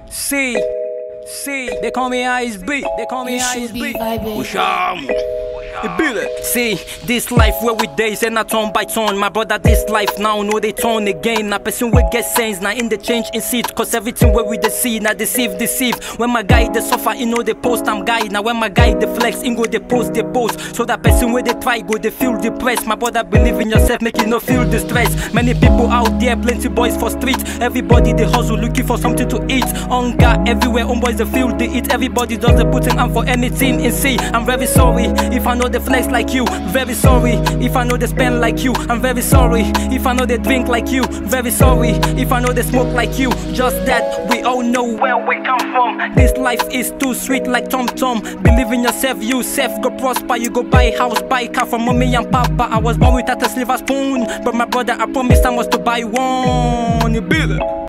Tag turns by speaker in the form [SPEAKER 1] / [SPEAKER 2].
[SPEAKER 1] C, they call me Ice B, they call me Ice B. See, this life where we days and not turn by turn. My brother, this life now, no they turn again. Now person will get sense, now in the change in seat. Cause everything where we deceive, now deceive. When my guy they suffer, you know they post, I'm guy. Now when my guy they flex, in go they post. So that person where they try, go they feel depressed. My brother, believe in yourself, make you no feel the stress. Many people out there, plenty boys for street. Everybody they hustle, looking for something to eat. Hunger everywhere, boys they feel they eat. Everybody does the putting on for anything in see. I'm very sorry if I know they flex like you. Very sorry if I know they spend like you. I'm very sorry if I know they drink like you. Very sorry if I know they smoke like you. Just that we all know where we come from. This life is too sweet like Tom Tom. Believe in yourself, you self go prosper. You go buy house, buy car from mommy and papa. I was born without a silver spoon, but my brother I promised I was to buy one. You build it.